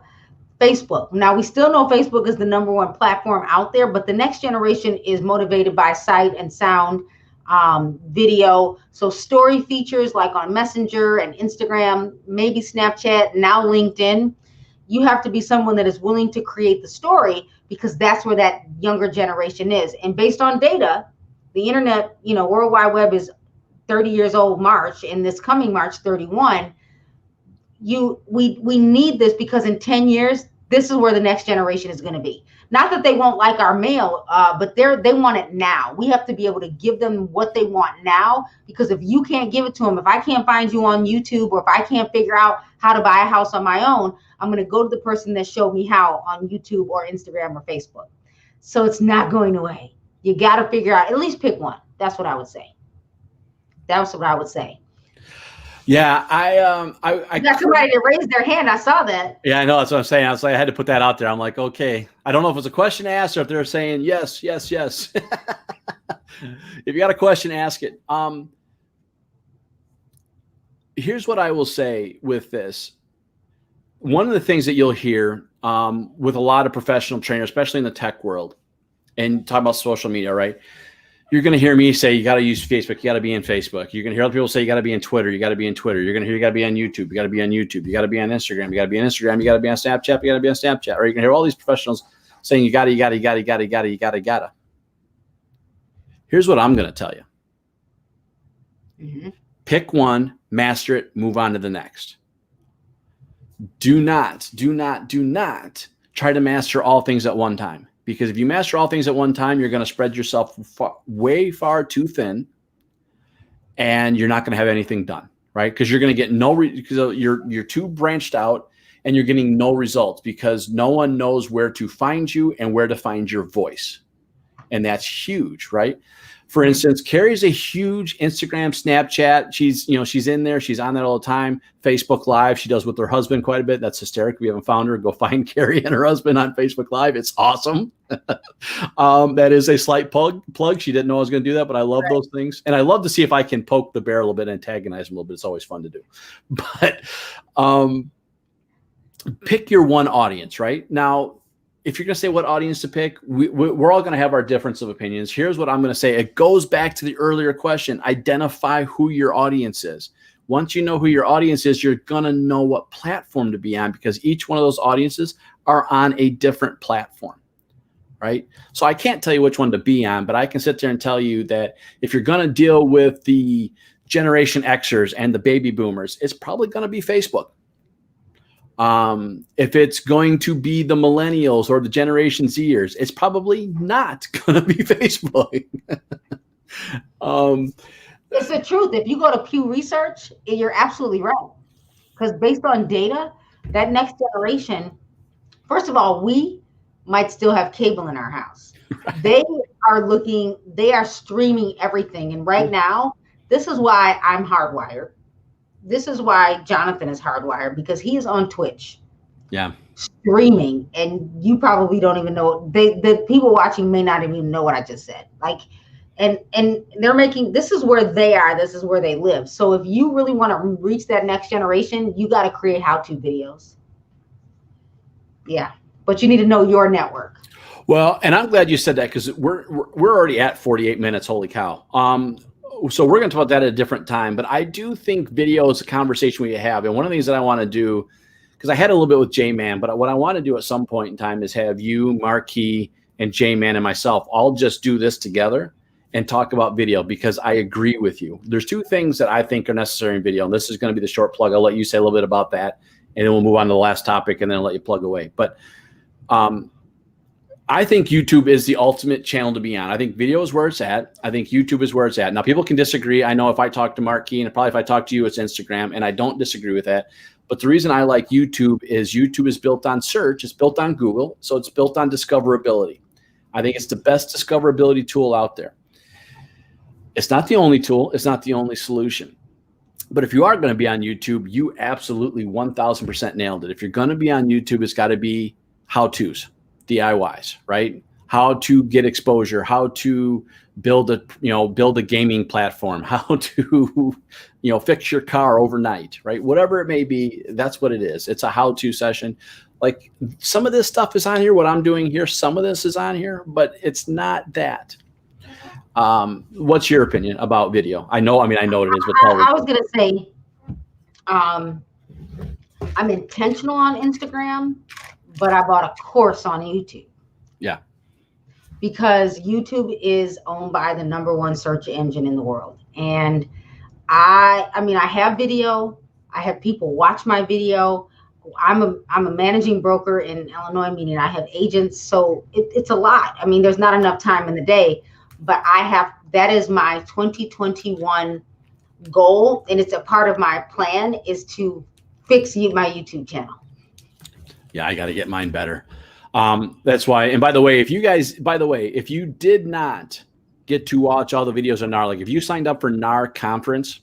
Facebook. Now, we still know Facebook is the #1 platform out there, but the next generation is motivated by sight and sound, video. So story features like on Messenger and Instagram, maybe Snapchat, now LinkedIn. You have to be someone that is willing to create the story because that's where that younger generation is. And based on data, the internet, World Wide Web is 30 years old March, and this coming March 31. We need this because in 10 years, this is where the next generation is going to be. Not that they won't like our mail, but they want it now. We have to be able to give them what they want now, because if you can't give it to them, if I can't find you on YouTube, or if I can't figure out how to buy a house on my own, I'm going to go to the person that showed me how on YouTube or Instagram or Facebook. So it's not going away. You got to figure out, at least pick one. That's what I would say. That's what I would say. Yeah, I got somebody that raised their hand. I saw that. Yeah, I know. That's what I'm saying. I was like, I had to put that out there. I'm like, okay. I don't know if it's a question asked or if they're saying yes, yes, yes. If you got a question, ask it. Here's what I will say with this. One of the things that you'll hear with a lot of professional trainers, especially in the tech world, and talk about social media, right? You're going to hear me say, you got to use Facebook. You got to be in Facebook. You're going to hear other people say, you got to be in Twitter. You got to be in Twitter. You're going to hear, you got to be on YouTube. You got to be on YouTube. You got to be on Instagram. You got to be on Instagram. You got to be on Snapchat. You got to be on Snapchat. Or you're going to hear all these professionals saying, you got to. Here's what I'm going to tell you. Mm-hmm. Pick one, master it, move on to the next. Do not try to master all things at one time. Because if you master all things at one time, you're going to spread yourself way far too thin, and you're not going to have anything done, right? Because you're going to get because you're too branched out, and you're getting no results because no one knows where to find you and where to find your voice, and that's huge, right? For instance, Carrie's a huge Instagram, Snapchat. She's in there. She's on there all the time. Facebook Live. She does with her husband quite a bit. That's hysterical. If you haven't found her, go find Carrie and her husband on Facebook Live. It's awesome. That is a slight plug. She didn't know I was going to do that, but I love those things. And I love to see if I can poke the bear a little bit, antagonize him a little bit. It's always fun to do. But pick your one audience, right? Now, if you're going to say what audience to pick, we're all going to have our difference of opinions. Here's what I'm going to say. It goes back to the earlier question. Identify who your audience is. Once you know who your audience is, you're going to know what platform to be on, because each one of those audiences are on a different platform, right? So I can't tell you which one to be on, but I can sit there and tell you that if you're going to deal with the Generation Xers and the baby boomers, it's probably going to be Facebook. If it's going to be the millennials or the Generation Zers, it's probably not going to be Facebook. It's the truth. If you go to Pew Research, you're absolutely right. Because based on data, that next generation, first of all, we might still have cable in our house. Right. They are streaming everything. And right now, this is why I'm hardwired. This is why Jonathan is hardwired, because he is on Twitch. Yeah. Streaming, and you probably don't even know. The people watching may not even know what I just said. And they're making, this is where they are, this is where they live. So if you really want to reach that next generation, you got to create how-to videos. Yeah, but you need to know your network. Well, and I'm glad you said that, because we're already at 48 minutes. Holy cow. So we're going to talk about that at a different time, but I do think video is a conversation we have. And one of the things that I want to do, because I had a little bit with J-Man, but what I want to do at some point in time is have you, Marquis, and J-Man and myself all just do this together and talk about video, because I agree with you. There's two things that I think are necessary in video, and this is going to be the short plug. I'll let you say a little bit about that, and then we'll move on to the last topic, and then I'll let you plug away. But I think YouTube is the ultimate channel to be on. I think video is where it's at. I think YouTube is where it's at. Now, people can disagree. I know if I talk to Marquis, and probably if I talk to you, it's Instagram, and I don't disagree with that. But the reason I like YouTube is built on search. It's built on Google. So it's built on discoverability. I think it's the best discoverability tool out there. It's not the only tool. It's not the only solution. But if you are going to be on YouTube, you absolutely 1000% nailed it. If you're going to be on YouTube, it's got to be how-tos, DIYs, right? How to get exposure, how to build a gaming platform, how to, fix your car overnight, right? Whatever it may be, that's what it is. It's a how-to session. Like some of this stuff is on here, what I'm doing here, some of this is on here, but it's not that. What's your opinion about video? I know what it is, but I was going to say, I'm intentional on Instagram, but I bought a course on YouTube. Yeah. Because YouTube is owned by the #1 search engine in the world. And I have video. I have people watch my video. I'm a managing broker in Illinois, meaning I have agents. So it's a lot. I mean, there's not enough time in the day, but that is my 2021 goal. And it's a part of my plan is to fix my YouTube channel. Yeah, I got to get mine better. That's why. And by the way, if you did not get to watch all the videos on NAR, like if you signed up for NAR conference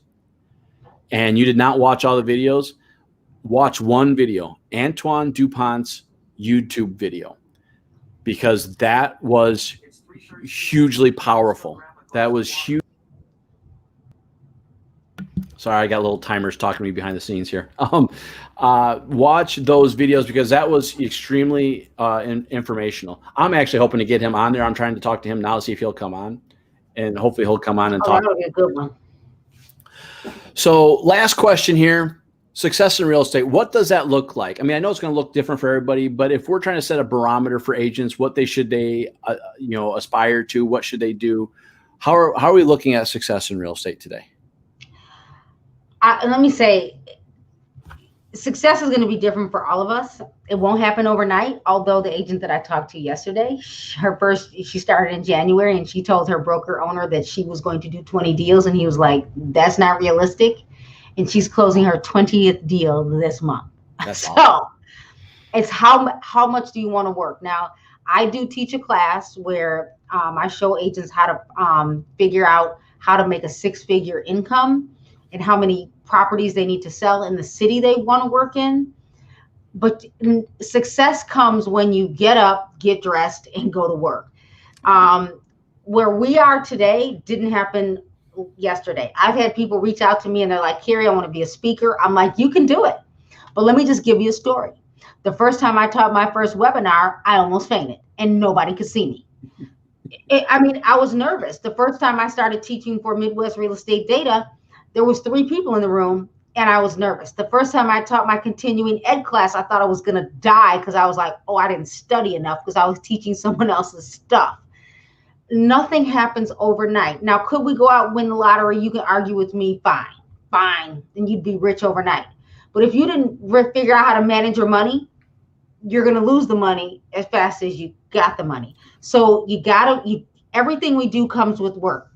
and you did not watch all the videos, watch one video, Antoine DuPont's YouTube video, because that was hugely powerful. That was huge. Sorry, I got little timers talking to me behind the scenes here. Watch those videos because that was extremely informational. I'm actually hoping to get him on there. I'm trying to talk to him now to see if he'll come on, and hopefully he'll come on and talk. That'll be a good one. So last question here, success in real estate. What does that look like? I mean, I know it's going to look different for everybody, but if we're trying to set a barometer for agents, what should they aspire to? What should they do? How are we looking at success in real estate today? Let me say, success is going to be different for all of us. It won't happen overnight. Although the agent that I talked to yesterday, she started in January and she told her broker owner that she was going to do 20 deals. And he was like, that's not realistic. And she's closing her 20th deal this month. That's so awesome. It's how much do you want to work? Now, I do teach a class where I show agents how to figure out how to make a 6-figure income and how many properties they need to sell in the city they want to work in. But success comes when you get up, get dressed, and go to work. Where we are today didn't happen yesterday. I've had people reach out to me and they're like, Carrie, I want to be a speaker. I'm like, you can do it. But let me just give you a story. The first time I taught my first webinar, I almost fainted and nobody could see me. I was nervous. The first time I started teaching for Midwest Real Estate Data, there was 3 people in the room and I was nervous. The first time I taught my continuing ed class, I thought I was going to die because I was like, oh, I didn't study enough because I was teaching someone else's stuff. Nothing happens overnight. Now, could we go out and win the lottery? You can argue with me, fine, and you'd be rich overnight. But if you didn't figure out how to manage your money, you're going to lose the money as fast as you got the money. So everything we do comes with work.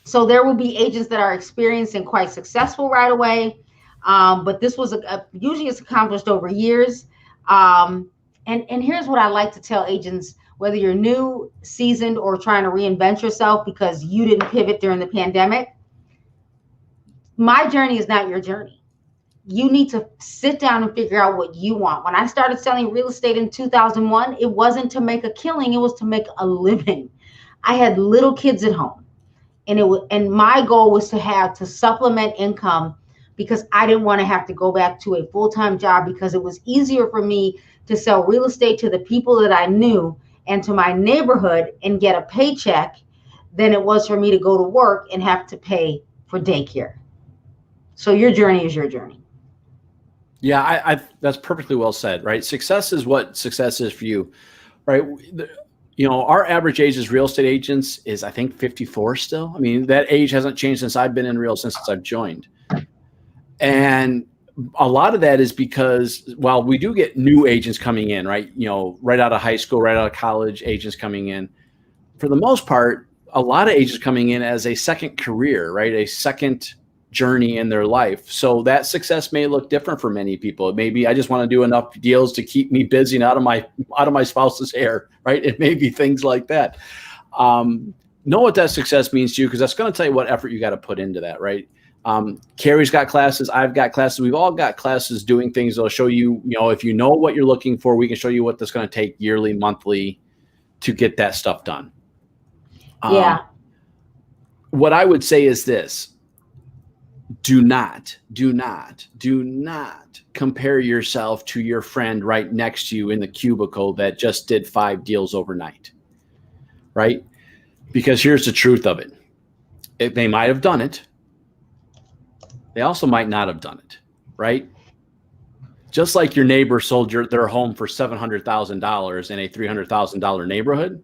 So there will be agents that are experienced and quite successful right away. But this was usually it's accomplished over years. And here's what I like to tell agents, whether you're new, seasoned, or trying to reinvent yourself because you didn't pivot during the pandemic. My journey is not your journey. You need to sit down and figure out what you want. When I started selling real estate in 2001, it wasn't to make a killing. It was to make a living. I had little kids at home. And my goal was to supplement income because I didn't want to have to go back to a full-time job because it was easier for me to sell real estate to the people that I knew and to my neighborhood and get a paycheck than it was for me to go to work and have to pay for daycare. So your journey is your journey. Yeah, I that's perfectly well said, right? Success is what success is for you, right? Our average age as real estate agents is, I think, 54 still. I mean, that age hasn't changed since I've been in since I've joined. And a lot of that is because, while we do get new agents coming in, right? Right out of high school, right out of college, agents coming in. For the most part, a lot of agents coming in as a second career, right? A second journey in their life. So that success may look different for many people. It may be, I just want to do enough deals to keep me busy and out of my spouse's hair, right? It may be things like that. Know what that success means to you, because that's going to tell you what effort you got to put into that, right? Carrie's got classes. I've got classes. We've all got classes doing things that'll show you, if you know what you're looking for, we can show you what that's going to take yearly, monthly to get that stuff done. Yeah. What I would say is this: do not compare yourself to your friend right next to you in the cubicle that just did 5 deals overnight, right? Because here's the truth of it. They might have done it. They also might not have done it, right? Just like your neighbor sold their home for $700,000 in a $300,000 neighborhood.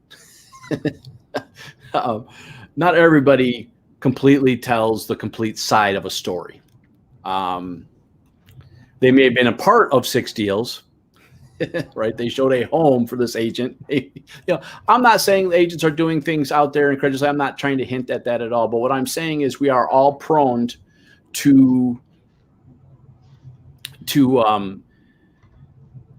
Not everybody completely tells the complete side of a story. They may have been a part of 6 deals, right? They showed a home for this agent. I'm not saying the agents are doing things out there incredulously. I'm not trying to hint at that at all. But what I'm saying is we are all prone to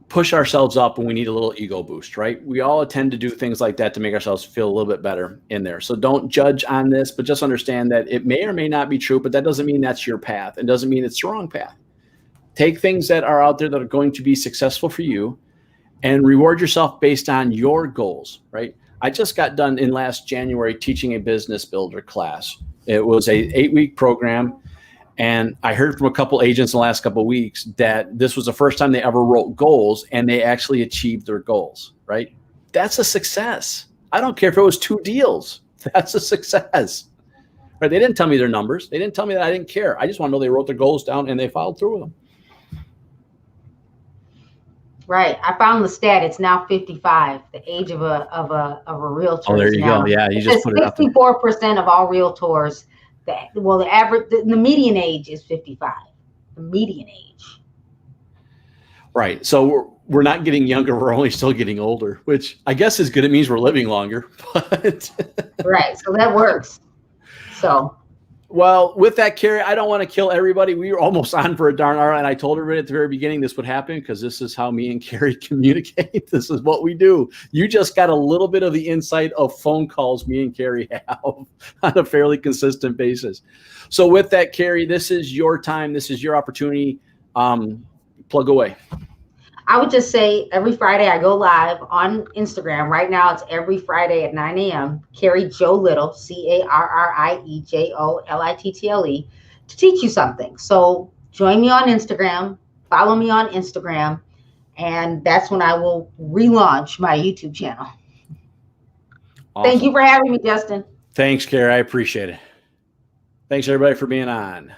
push ourselves up when we need a little ego boost, right? We all tend to do things like that to make ourselves feel a little bit better in there. So don't judge on this, but just understand that it may or may not be true, but that doesn't mean that's your path. It doesn't mean it's the wrong path. Take things that are out there that are going to be successsul for you and reward yourself based on your goals, right? I just got done in last January teaching a business builder class. It was a 8-week program. And I heard from a couple agents in the last couple of weeks that this was the first time they ever wrote goals and they actually achieved their goals, right? That's a success. I don't care if it was 2 deals. That's a success. Right? They didn't tell me their numbers. They didn't tell me that. I didn't care. I just want to know they wrote their goals down and they followed through with them. Right. I found the stat. It's now 55. The age of a realtor. Oh, there you now. go. Yeah, you just put it up. 64% of all realtors. The median age is 55. The median age. Right. So we're not getting younger. We're only still getting older, which I guess is good. It means we're living longer. But right. So that works. So. Well, with that, Carrie, I don't want to kill everybody. We were almost on for a darn hour, and I told everybody at the very beginning this would happen because this is how me and Carrie communicate. This is what we do. You just got a little bit of the insight of phone calls me and Carrie have on a fairly consistent basis. So with that, Carrie, this is your time. This is your opportunity. Plug away. I would just say every Friday I go live on Instagram. Right now it's every Friday at 9 a.m. Carrie Jo Little, CarrieJolittle, to teach you something. So join me on Instagram, follow me on Instagram, and that's when I will relaunch my YouTube channel. Awesome. Thank you for having me, Justin. Thanks, Carrie. I appreciate it. Thanks, everybody, for being on.